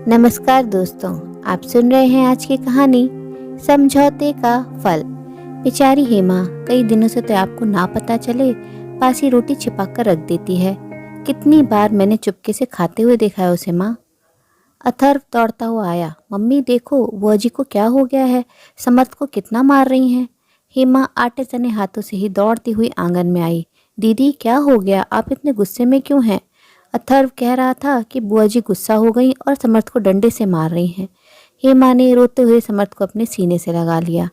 नमस्कार दोस्तों, आप सुन रहे हैं आज की कहानी समझौते का फल। बेचारी हेमा कई दिनों से तो आपको ना पता चले बासी रोटी छिपा कर रख देती है। कितनी बार मैंने चुपके से खाते हुए देखा है उसे। माँ, अथर्व दौड़ता हुआ आया। मम्मी देखो, बुआ जी को क्या हो गया है, समर्थ को कितना मार रही हैं। हेमा आटे सने हाथों से ही दौड़ती हुई आंगन में आई। दीदी क्या हो गया, आप इतने गुस्से में क्यों हैं? अथर्व कह रहा था कि बुआ जी गुस्सा हो गई और समर्थ को डंडे से मार रही हैं। हेमा ने रोते हुए समर्थ को अपने सीने से लगा लिया।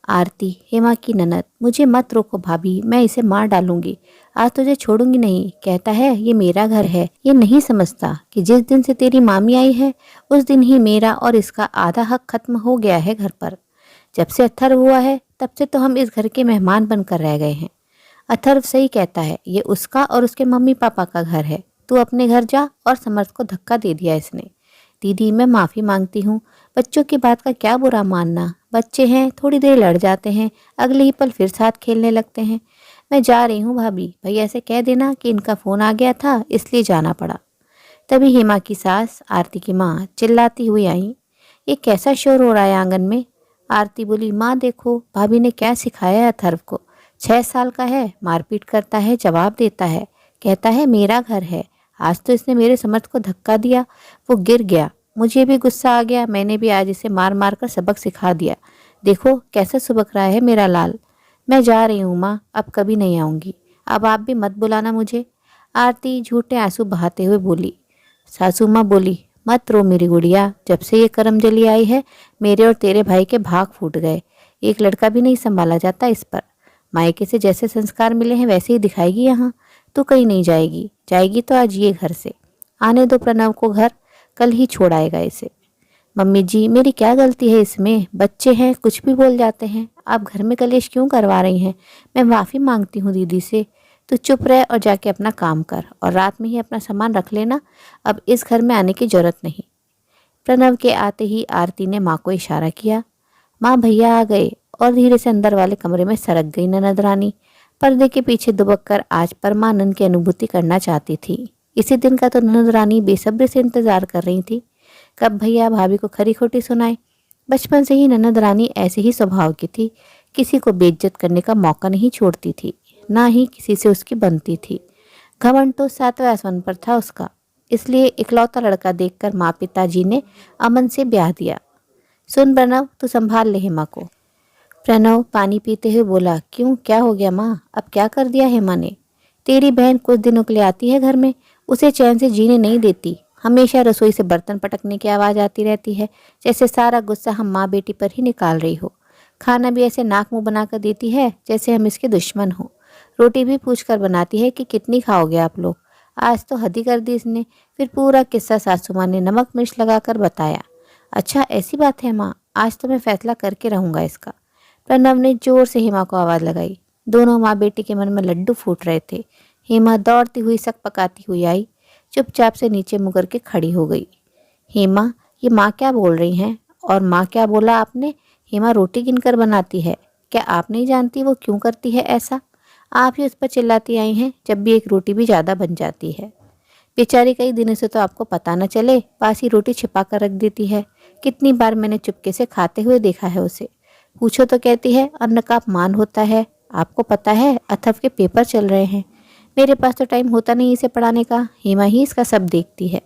आरती, हेमा की ननद, मुझे मत रोको भाभी, मैं इसे मार डालूंगी। आज तुझे छोड़ूंगी नहीं। कहता है ये मेरा घर है। ये नहीं समझता कि जिस दिन से तेरी मामी आई है उस दिन ही मेरा और इसका आधा हक खत्म हो गया है घर पर। जब से अथर्व हुआ है तब से तो हम इस घर के मेहमान बनकर रह गए हैं। अथर्व सही कहता है, ये उसका और उसके मम्मी पापा का घर है। तू अपने घर जा। और समर्थ को धक्का दे दिया इसने। दीदी मैं माफ़ी मांगती हूँ। बच्चों की बात का क्या बुरा मानना। बच्चे हैं, थोड़ी देर लड़ जाते हैं, अगले ही पल फिर साथ खेलने लगते हैं। मैं जा रही हूँ भाभी, भैया से कह देना कि इनका फ़ोन आ गया था इसलिए जाना पड़ा। तभी हेमा की सास आरती की माँ चिल्लाती हुई आई। ये कैसा शोर हो रहा है आंगन में? आरती बोली, माँ देखो भाभी ने क्या सिखाया है अथर्व को। 6 साल का है, मारपीट करता है, जवाब देता है, कहता है मेरा घर है। आज तो इसने मेरे समर्थ को धक्का दिया, वो गिर गया। मुझे भी गुस्सा आ गया, मैंने भी आज इसे मार मार कर सबक सिखा दिया। देखो कैसे सुबक रहा है मेरा लाल। मैं जा रही हूँ माँ, अब कभी नहीं आऊँगी। अब आप भी मत बुलाना मुझे। आरती झूठे आंसू बहाते हुए बोली। सासू माँ बोली, मत रो मेरी गुड़िया, जब से ये करमजली आई है मेरे और तेरे भाई के भाग फूट गए। एक लड़का भी नहीं संभाला जाता इस पर। मायके से जैसे संस्कार मिले हैं वैसे ही दिखाएगी यहाँ। तो कहीं नहीं जाएगी, जाएगी तो आज ये घर से। आने दो प्रणव को घर, कल ही छोड़ आएगा इसे। मम्मी जी मेरी क्या गलती है इसमें? बच्चे हैं कुछ भी बोल जाते हैं। आप घर में कलेश क्यों करवा रही हैं? मैं माफ़ी मांगती हूँ दीदी से। तू चुप रह और जाके अपना काम कर और रात में ही अपना सामान रख लेना। अब इस घर में आने की जरूरत नहीं। प्रणव के आते ही आरती ने माँ को इशारा किया। माँ भैया आ गए और धीरे से अंदर वाले कमरे में सरक गई ननद रानी। पर्दे के पीछे दुबक कर आज परमानंद की अनुभूति करना चाहती थी। इसी दिन का तो ननद रानी बेसब्री से इंतजार कर रही थी, कब भैया भाभी को खरी खोटी सुनाए। बचपन से ही ननद रानी ऐसे ही स्वभाव की थी, किसी को बेइज्जत करने का मौका नहीं छोड़ती थी, ना ही किसी से उसकी बनती थी। घमंड तो 7वें आसमान पर था उसका, इसलिए इकलौता लड़का देखकर माँ पिताजी ने अमन से ब्याह दिया। सुन प्रणव, तू संभाल ले हेमा को। प्रणव पानी पीते हुए बोला। क्यों, क्या हो गया माँ? अब क्या कर दिया हेमा ने? तेरी बहन कुछ दिनों के लिए आती है घर में, उसे चैन से जीने नहीं देती। हमेशा रसोई से बर्तन पटकने की आवाज़ आती रहती है, जैसे सारा गुस्सा हम माँ बेटी पर ही निकाल रही हो। खाना भी ऐसे नाक मुंह बनाकर देती है जैसे हम इसके दुश्मन हो। रोटी भी पूछ कर बनाती है कि कितनी खाओगे आप लोग। आज तो हद ही कर दी इसने। फिर पूरा किस्सा सासू माँ ने नमक मिर्च लगाकर बताया। अच्छा ऐसी बात है माँ, आज तो मैं फैसला करके रहूँगा इसका। प्रणव ने जोर से हेमा को आवाज़ लगाई। दोनों माँ बेटी के मन में लड्डू फूट रहे थे। हेमा दौड़ती हुई सक पकाती हुई आई, चुपचाप से नीचे मुकर के खड़ी हो गई। हेमा, ये माँ क्या बोल रही हैं? और माँ क्या बोला आपने? हेमा रोटी गिनकर बनाती है, क्या आप नहीं जानती वो क्यों करती है ऐसा? आप ही उस पर चिल्लाती आई हैं जब भी एक रोटी भी ज़्यादा बन जाती है। बेचारी कई दिनों से तो आपको पता न चले बासी रोटी छिपा कर रख देती है। कितनी बार मैंने चुपके से खाते हुए देखा है उसे। पूछो तो कहती है अन्न का अपमान होता है। आपको पता है अथर्व के पेपर चल रहे हैं, मेरे पास तो टाइम होता नहीं इसे पढ़ाने का। हेमा ही इसका सब देखती है।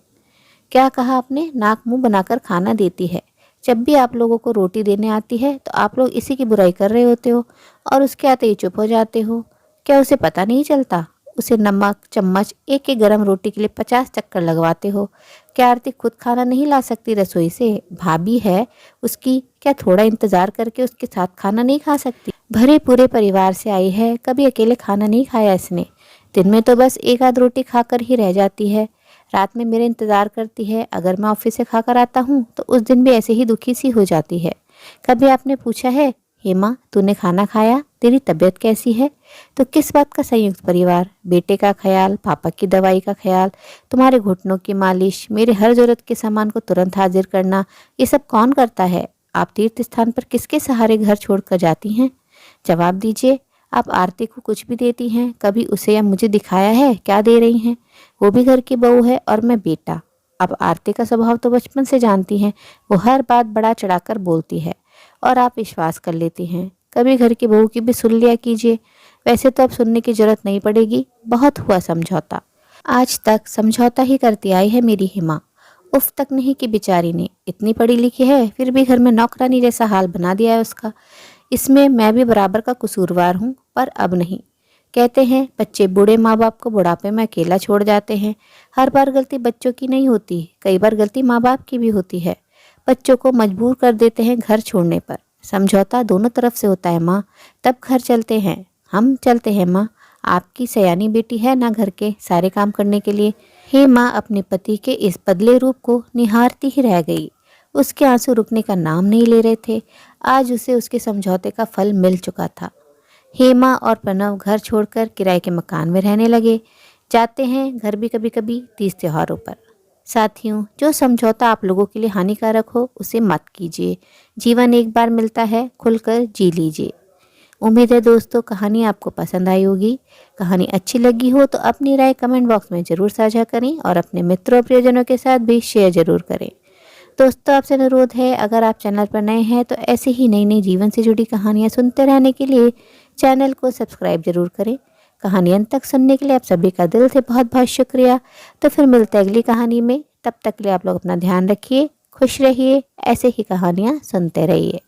क्या कहा आपने? नाक मुंह बनाकर खाना देती है। जब भी आप लोगों को रोटी देने आती है तो आप लोग इसी की बुराई कर रहे होते हो और उसके आते ही चुप हो जाते हो। क्या उसे पता नहीं चलता? उसे नमक चम्मच एक एक गर्म रोटी के लिए 50 चक्कर लगवाते हो। क्या आरती खुद खाना नहीं ला सकती रसोई से? भाभी है उसकी, क्या थोड़ा इंतजार करके उसके साथ खाना नहीं खा सकती? भरे पूरे परिवार से आई है, कभी अकेले खाना नहीं खाया इसने। दिन में तो बस एक आध रोटी खाकर ही रह जाती है, रात में मेरे इंतज़ार करती है। अगर मैं ऑफिस से खाकर आता हूँ तो उस दिन भी ऐसे ही दुखी सी हो जाती है। कभी आपने पूछा है हेमा तूने खाना खाया, तेरी तबीयत कैसी है? तो किस बात का संयुक्त परिवार? बेटे का ख्याल, पापा की दवाई का ख्याल, तुम्हारे घुटनों की मालिश, मेरे हर जरूरत के सामान को तुरंत हाजिर करना, ये सब कौन करता है? आप तीर्थ स्थान पर किसके सहारे घर छोड़कर जाती हैं? जवाब दीजिए। आप आरती को कुछ भी देती हैं, कभी उसे या मुझे दिखाया है क्या दे रही हैं? वो भी घर की बहू है और मैं बेटा। अब आरती का स्वभाव तो बचपन से जानती हैं। वो हर बात बड़ा चढ़ाकर बोलती है और आप विश्वास कर लेती हैं। कभी घर की बहू की भी सुन लिया कीजिए। वैसे तो अब सुनने की जरूरत नहीं पड़ेगी, बहुत हुआ समझौता। आज तक समझौता ही करती आई है मेरी हिमा। उफ तक नहीं कि बेचारी ने, इतनी पढ़ी लिखी है फिर भी घर में नौकरानी जैसा हाल बना दिया है उसका। इसमें मैं भी बराबर का कसूरवार हूँ, पर अब नहीं। कहते हैं बच्चे बूढ़े माँ बाप को बुढ़ापे में अकेला छोड़ जाते हैं। हर बार गलती बच्चों की नहीं होती, कई बार गलती माँ बाप की भी होती है। बच्चों को मजबूर कर देते हैं घर छोड़ने पर। समझौता दोनों तरफ से होता है माँ, तब घर चलते हैं। हम चलते हैं माँ। आपकी सयानी बेटी है ना घर के सारे काम करने के लिए। हे माँ अपने पति के इस बदले रूप को निहारती ही रह गई। उसके आंसू रुकने का नाम नहीं ले रहे थे। आज उसे उसके समझौते का फल मिल चुका था। हेमा और प्रणव घर छोड़कर किराए के मकान में रहने लगे। जाते हैं घर भी कभी कभी तीज त्योहारों पर। साथियों, जो समझौता आप लोगों के लिए हानिकारक हो उसे मत कीजिए। जीवन एक बार मिलता है, खुलकर जी लीजिए। उम्मीद है दोस्तों कहानी आपको पसंद आई होगी। कहानी अच्छी लगी हो तो अपनी राय कमेंट बॉक्स में ज़रूर साझा करें और अपने मित्रों और प्रियजनों के साथ भी शेयर ज़रूर करें। दोस्तों आपसे अनुरोध है, अगर आप चैनल पर नए हैं तो ऐसे ही नई नई जीवन से जुड़ी कहानियाँ सुनते रहने के लिए चैनल को सब्सक्राइब जरूर करें। कहानी अंत तक सुनने के लिए आप सभी का दिल से बहुत बहुत शुक्रिया। तो फिर मिलते हैं अगली कहानी में। तब तक के लिए आप लोग अपना ध्यान रखिए, खुश रहिए, ऐसे ही कहानियाँ सुनते रहिए।